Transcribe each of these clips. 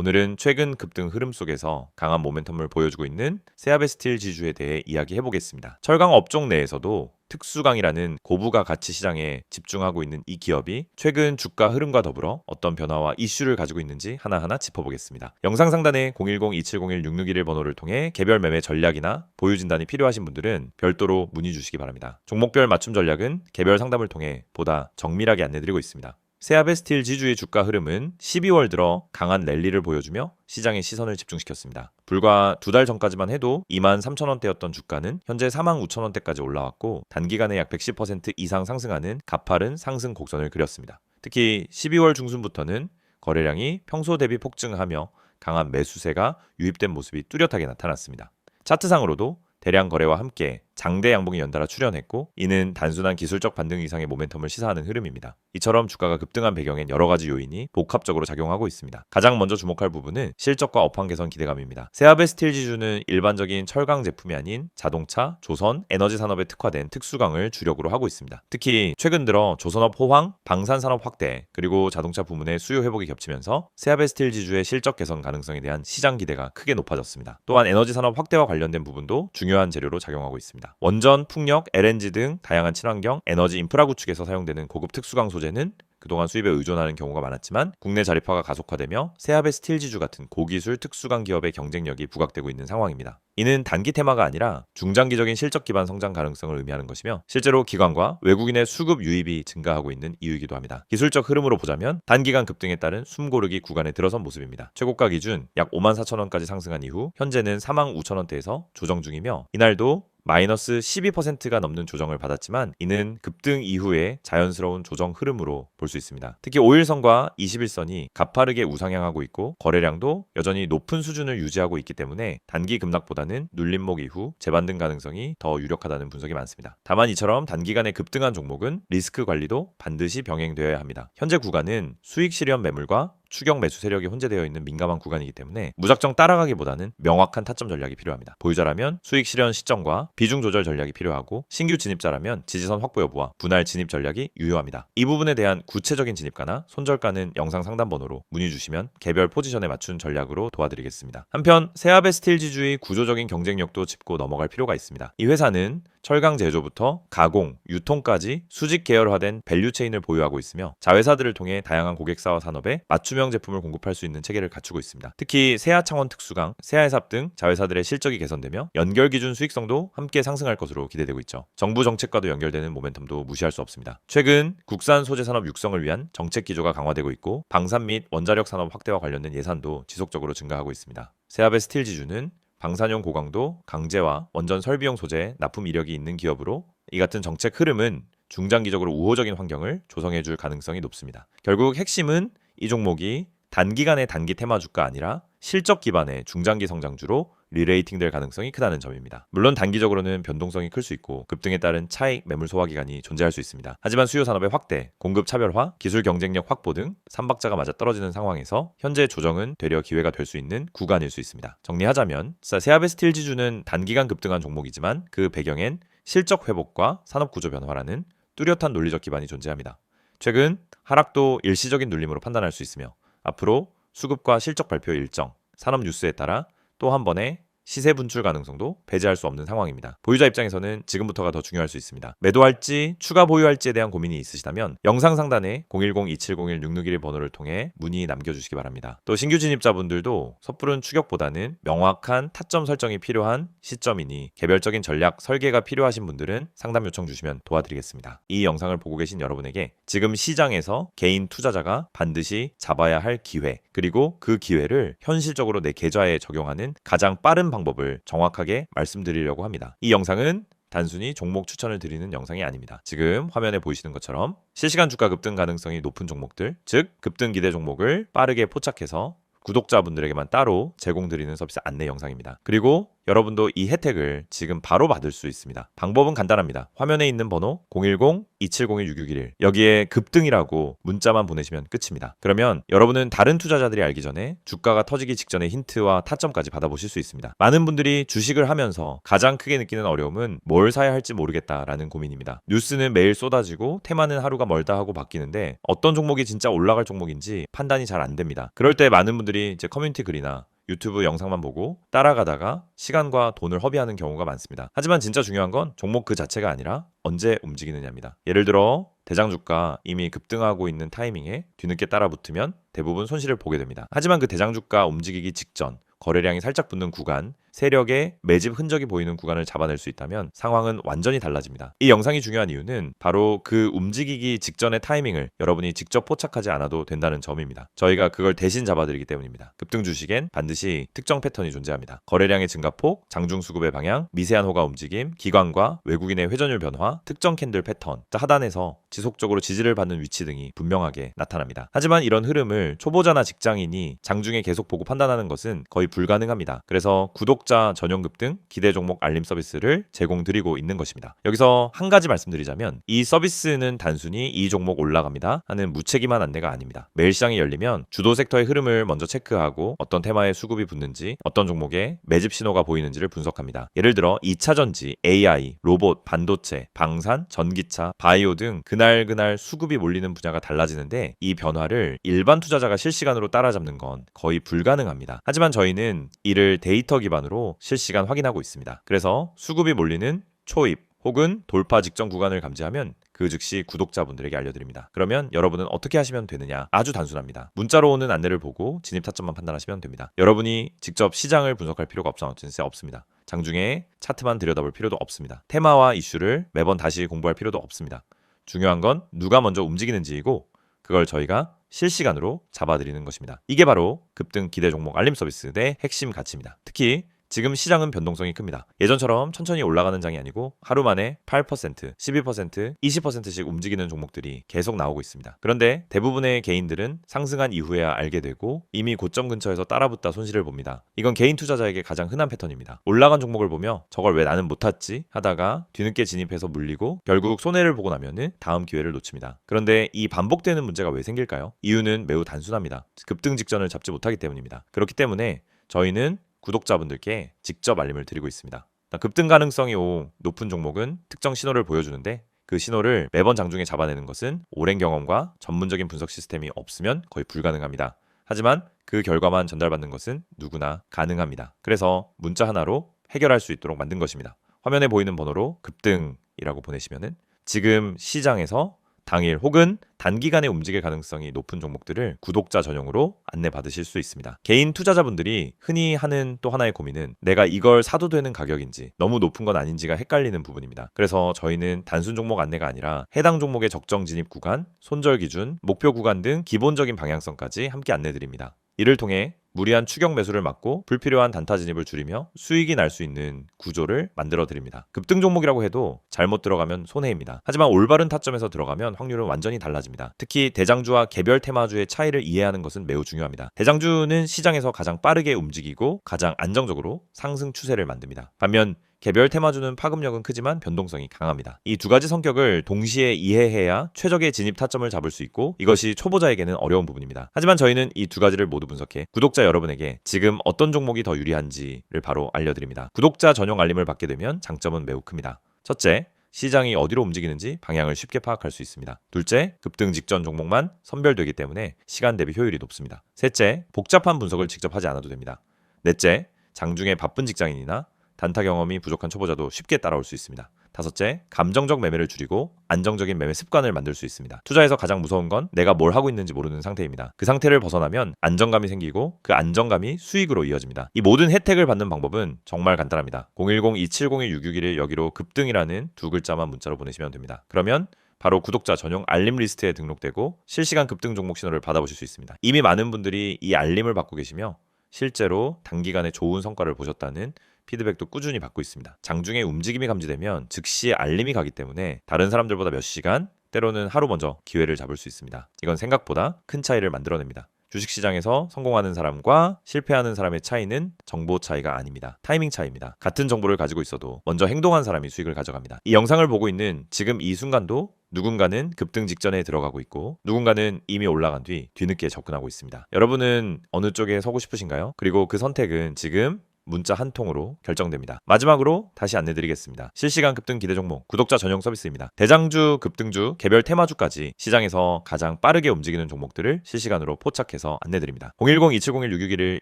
오늘은 최근 급등 흐름 속에서 강한 모멘텀을 보여주고 있는 세아베스틸 지주에 대해 이야기해 보겠습니다. 철강 업종 내에서도 특수강이라는 고부가 가치 시장에 집중하고 있는 이 기업이 최근 주가 흐름과 더불어 어떤 변화와 이슈를 가지고 있는지 하나하나 짚어보겠습니다. 영상 상단에 010-2701-661 번호를 통해 개별 매매 전략이나 보유 진단이 필요하신 분들은 별도로 문의 주시기 바랍니다. 종목별 맞춤 전략은 개별 상담을 통해 보다 정밀하게 안내드리고 있습니다. 세아베스틸 지주의 주가 흐름은 12월 들어 강한 랠리를 보여주며 시장의 시선을 집중시켰습니다. 불과 2달 전까지만 해도 23,000원대였던 주가는 현재 45,000원대까지 올라왔고 단기간에 약 110% 이상 상승하는 가파른 상승 곡선을 그렸습니다. 특히 12월 중순부터는 거래량이 평소 대비 폭증하며 강한 매수세가 유입된 모습이 뚜렷하게 나타났습니다. 차트상으로도 대량 거래와 함께 장대 양봉이 연달아 출현했고 이는 단순한 기술적 반등 이상의 모멘텀을 시사하는 흐름입니다. 이처럼 주가가 급등한 배경엔 여러 가지 요인이 복합적으로 작용하고 있습니다. 가장 먼저 주목할 부분은 실적과 업황 개선 기대감입니다. 세아베스틸 지주는 일반적인 철강 제품이 아닌 자동차, 조선, 에너지 산업에 특화된 특수강을 주력으로 하고 있습니다. 특히 최근 들어 조선업 호황, 방산 산업 확대, 그리고 자동차 부문의 수요 회복이 겹치면서 세아베스틸 지주의 실적 개선 가능성에 대한 시장 기대가 크게 높아졌습니다. 또한 에너지 산업 확대와 관련된 부분도 중요한 재료로 작용하고 있습니다. 원전, 풍력, LNG 등 다양한 친환경, 에너지 인프라 구축에서 사용되는 고급 특수강 소재는 그동안 수입에 의존하는 경우가 많았지만 국내 자립화가 가속화되며 세아베스틸 지주 같은 고기술 특수강 기업의 경쟁력이 부각되고 있는 상황입니다. 이는 단기 테마가 아니라 중장기적인 실적 기반 성장 가능성을 의미하는 것이며 실제로 기관과 외국인의 수급 유입이 증가하고 있는 이유이기도 합니다. 기술적 흐름으로 보자면 단기간 급등에 따른 숨고르기 구간에 들어선 모습입니다. 최고가 기준 약 54,000원까지 상승한 이후 현재는 45,000원대에서 조정 중이며 이날도 마이너스 12%가 넘는 조정을 받았지만 이는 급등 이후에 자연스러운 조정 흐름으로 볼 수 있습니다. 특히 5일선과 21선이 가파르게 우상향하고 있고 거래량도 여전히 높은 수준을 유지하고 있기 때문에 단기 급락보다는 눌림목 이후 재반등 가능성이 더 유력하다는 분석이 많습니다. 다만 이처럼 단기간에 급등한 종목은 리스크 관리도 반드시 병행되어야 합니다. 현재 구간은 수익 실현 매물과 추격 매수 세력이 혼재되어 있는 민감한 구간이기 때문에 무작정 따라가기보다는 명확한 타점 전략이 필요합니다. 보유자라면 수익 실현 시점과 비중 조절 전략이 필요하고 신규 진입자라면 지지선 확보 여부와 분할 진입 전략이 유효합니다. 이 부분에 대한 구체적인 진입가나 손절가는 영상 상담 번호로 문의 주시면 개별 포지션에 맞춘 전략으로 도와드리겠습니다. 한편 세아베스틸 지주의 구조적인 경쟁력도 짚고 넘어갈 필요가 있습니다. 이 회사는 철강 제조부터 가공, 유통까지 수직 계열화된 밸류체인을 보유하고 있으며 자회사들을 통해 다양한 고객사와 산업에 맞춤형 제품을 공급할 수 있는 체계를 갖추고 있습니다. 특히 세아창원 특수강, 세아해삽 등 자회사들의 실적이 개선되며 연결 기준 수익성도 함께 상승할 것으로 기대되고 있죠. 정부 정책과도 연결되는 모멘텀도 무시할 수 없습니다. 최근 국산 소재 산업 육성을 위한 정책 기조가 강화되고 있고 방산 및 원자력 산업 확대와 관련된 예산도 지속적으로 증가하고 있습니다. 세아베스틸 지주는 방산용 고강도, 강제와 원전 설비용 소재, 납품 이력이 있는 기업으로 이 같은 정책 흐름은 중장기적으로 우호적인 환경을 조성해줄 가능성이 높습니다. 결국 핵심은 이 종목이 단기간의 단기 테마주가 아니라 실적 기반의 중장기 성장주로 리레이팅될 가능성이 크다는 점입니다. 물론 단기적으로는 변동성이 클 수 있고 급등에 따른 차익 매물 소화 기간이 존재할 수 있습니다. 하지만 수요 산업의 확대, 공급 차별화, 기술 경쟁력 확보 등 삼박자가 맞아 떨어지는 상황에서 현재 조정은 되려 기회가 될 수 있는 구간일 수 있습니다. 정리하자면 세아베스틸 지주는 단기간 급등한 종목이지만 그 배경엔 실적 회복과 산업 구조 변화라는 뚜렷한 논리적 기반이 존재합니다. 최근 하락도 일시적인 눌림으로 판단할 수 있으며 앞으로 수급과 실적 발표 일정, 산업 뉴스에 따라 또 한 번의 시세 분출 가능성도 배제할 수 없는 상황입니다. 보유자 입장에서는 지금부터가 더 중요할 수 있습니다. 매도할지 추가 보유할지에 대한 고민이 있으시다면 영상 상단에 010-2701-661 번호를 통해 문의 남겨주시기 바랍니다. 또 신규 진입자분들도 섣부른 추격보다는 명확한 타점 설정이 필요한 시점이니 개별적인 전략 설계가 필요하신 분들은 상담 요청 주시면 도와드리겠습니다. 이 영상을 보고 계신 여러분에게 지금 시장에서 개인 투자자가 반드시 잡아야 할 기회, 그리고 그 기회를 현실적으로 내 계좌에 적용하는 가장 빠른 방법을 정확하게 말씀드리려고 합니다. 이 영상은 단순히 종목 추천을 드리는 영상이 아닙니다. 지금 화면에 보이시는 것처럼 실시간 주가 급등 가능성이 높은 종목들, 즉 급등 기대 종목을 빠르게 포착해서 구독자분들에게만 따로 제공드리는 서비스 안내 영상입니다. 그리고 여러분도 이 혜택을 지금 바로 받을 수 있습니다. 방법은 간단합니다. 화면에 있는 번호 010-2701-6611 여기에 급등이라고 문자만 보내시면 끝입니다. 그러면 여러분은 다른 투자자들이 알기 전에 주가가 터지기 직전의 힌트와 타점까지 받아보실 수 있습니다. 많은 분들이 주식을 하면서 가장 크게 느끼는 어려움은 뭘 사야 할지 모르겠다라는 고민입니다. 뉴스는 매일 쏟아지고 테마는 하루가 멀다 하고 바뀌는데 어떤 종목이 진짜 올라갈 종목인지 판단이 잘 안 됩니다. 그럴 때 많은 분들이 제 커뮤니티 글이나 유튜브 영상만 보고 따라가다가 시간과 돈을 허비하는 경우가 많습니다. 하지만 진짜 중요한 건 종목 그 자체가 아니라 언제 움직이느냐입니다. 예를 들어 대장주가 이미 급등하고 있는 타이밍에 뒤늦게 따라붙으면 대부분 손실을 보게 됩니다. 하지만 그 대장주가 움직이기 직전 거래량이 살짝 붙는 구간, 세력의 매집 흔적이 보이는 구간을 잡아낼 수 있다면 상황은 완전히 달라집니다. 이 영상이 중요한 이유는 바로 그 움직이기 직전의 타이밍을 여러분이 직접 포착하지 않아도 된다는 점입니다. 저희가 그걸 대신 잡아드리기 때문입니다. 급등 주식엔 반드시 특정 패턴이 존재합니다. 거래량의 증가폭, 장중 수급의 방향, 미세한 호가 움직임, 기관과 외국인의 회전율 변화, 특정 캔들 패턴, 하단에서 지속적으로 지지를 받는 위치 등이 분명하게 나타납니다. 하지만 이런 흐름을 초보자나 직장인이 장중에 계속 보고 판단하는 것은 거의 불가능합니다. 그래서 구독자 전용 급등 기대 종목 알림 서비스를 제공드리고 있는 것입니다. 여기서 한 가지 말씀드리자면 이 서비스는 단순히 이 종목 올라갑니다 하는 무책임한 안내가 아닙니다. 매일 시장이 열리면 주도 섹터의 흐름을 먼저 체크하고 어떤 테마에 수급이 붙는지 어떤 종목에 매집 신호가 보이는지를 분석합니다. 예를 들어 2차전지, AI, 로봇, 반도체, 방산, 전기차, 바이오 등 그날 수급이 몰리는 분야가 달라지는데 이 변화를 일반 투자자가 실시간으로 따라잡는 건 거의 불가능합니다. 하지만 저희는 이를 데이터 기반으로 실시간 확인하고 있습니다. 그래서 수급이 몰리는 초입 혹은 돌파 직전 구간을 감지하면 그 즉시 구독자분들에게 알려드립니다. 그러면 여러분은 어떻게 하시면 되느냐? 아주 단순합니다. 문자로 오는 안내를 보고 진입 타점만 판단하시면 됩니다. 여러분이 직접 시장을 분석할 필요가 없습니다. 장중에 차트만 들여다볼 필요도 없습니다. 테마와 이슈를 매번 다시 공부할 필요도 없습니다. 중요한 건 누가 먼저 움직이는지이고 그걸 저희가 실시간으로 잡아드리는 것입니다. 이게 바로 급등 기대 종목 알림 서비스의 핵심 가치입니다. 특히 지금 시장은 변동성이 큽니다. 예전처럼 천천히 올라가는 장이 아니고 하루 만에 8%, 12%, 20%씩 움직이는 종목들이 계속 나오고 있습니다. 그런데 대부분의 개인들은 상승한 이후에야 알게 되고 이미 고점 근처에서 따라붙다 손실을 봅니다. 이건 개인 투자자에게 가장 흔한 패턴입니다. 올라간 종목을 보며 저걸 왜 나는 못 탔지 하다가 뒤늦게 진입해서 물리고 결국 손해를 보고 나면은 다음 기회를 놓칩니다. 그런데 이 반복되는 문제가 왜 생길까요? 이유는 매우 단순합니다. 급등 직전을 잡지 못하기 때문입니다. 그렇기 때문에 저희는 구독자분들께 직접 알림을 드리고 있습니다. 급등 가능성이 높은 종목은 특정 신호를 보여주는데 그 신호를 매번 장중에 잡아내는 것은 오랜 경험과 전문적인 분석 시스템이 없으면 거의 불가능합니다. 하지만 그 결과만 전달받는 것은 누구나 가능합니다. 그래서 문자 하나로 해결할 수 있도록 만든 것입니다. 화면에 보이는 번호로 급등이라고 보내시면은 지금 시장에서 당일 혹은 단기간에 움직일 가능성이 높은 종목들을 구독자 전용으로 안내받으실 수 있습니다. 개인 투자자분들이 흔히 하는 또 하나의 고민은 내가 이걸 사도 되는 가격인지 너무 높은 건 아닌지가 헷갈리는 부분입니다. 그래서 저희는 단순 종목 안내가 아니라 해당 종목의 적정 진입 구간, 손절 기준, 목표 구간 등 기본적인 방향성까지 함께 안내드립니다. 이를 통해 무리한 추격 매수를 막고 불필요한 단타 진입을 줄이며 수익이 날 수 있는 구조를 만들어 드립니다. 급등 종목이라고 해도 잘못 들어가면 손해입니다. 하지만 올바른 타점에서 들어가면 확률은 완전히 달라집니다. 특히 대장주와 개별 테마주의 차이를 이해하는 것은 매우 중요합니다. 대장주는 시장에서 가장 빠르게 움직이고 가장 안정적으로 상승 추세를 만듭니다. 반면 개별 테마주는 파급력은 크지만 변동성이 강합니다. 이 두 가지 성격을 동시에 이해해야 최적의 진입 타점을 잡을 수 있고 이것이 초보자에게는 어려운 부분입니다. 하지만 저희는 이 두 가지를 모두 분석해 구독자 여러분에게 지금 어떤 종목이 더 유리한지를 바로 알려드립니다. 구독자 전용 알림을 받게 되면 장점은 매우 큽니다. 첫째, 시장이 어디로 움직이는지 방향을 쉽게 파악할 수 있습니다. 둘째, 급등 직전 종목만 선별되기 때문에 시간 대비 효율이 높습니다. 셋째, 복잡한 분석을 직접 하지 않아도 됩니다. 넷째, 장중에 바쁜 직장인이나 단타 경험이 부족한 초보자도 쉽게 따라올 수 있습니다. 다섯째, 감정적 매매를 줄이고 안정적인 매매 습관을 만들 수 있습니다. 투자에서 가장 무서운 건 내가 뭘 하고 있는지 모르는 상태입니다. 그 상태를 벗어나면 안정감이 생기고 그 안정감이 수익으로 이어집니다. 이 모든 혜택을 받는 방법은 정말 간단합니다. 010-2701-6611 여기로 급등이라는 두 글자만 문자로 보내시면 됩니다. 그러면 바로 구독자 전용 알림 리스트에 등록되고 실시간 급등 종목 신호를 받아보실 수 있습니다. 이미 많은 분들이 이 알림을 받고 계시며 실제로 단기간에 좋은 성과를 보셨다는 피드백도 꾸준히 받고 있습니다. 장중에 움직임이 감지되면 즉시 알림이 가기 때문에 다른 사람들보다 몇 시간, 때로는 하루 먼저 기회를 잡을 수 있습니다. 이건 생각보다 큰 차이를 만들어냅니다. 주식시장에서 성공하는 사람과 실패하는 사람의 차이는 정보 차이가 아닙니다. 타이밍 차이입니다. 같은 정보를 가지고 있어도 먼저 행동한 사람이 수익을 가져갑니다. 이 영상을 보고 있는 지금 이 순간도 누군가는 급등 직전에 들어가고 있고 누군가는 이미 올라간 뒤 뒤늦게 접근하고 있습니다. 여러분은 어느 쪽에 서고 싶으신가요? 그리고 그 선택은 지금 문자 한 통으로 결정됩니다. 마지막으로 다시 안내드리겠습니다. 실시간 급등 기대 종목 구독자 전용 서비스입니다. 대장주, 급등주, 개별 테마주까지 시장에서 가장 빠르게 움직이는 종목들을 실시간으로 포착해서 안내드립니다. 010-2701-661을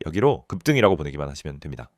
여기로 급등이라고 보내기만 하시면 됩니다.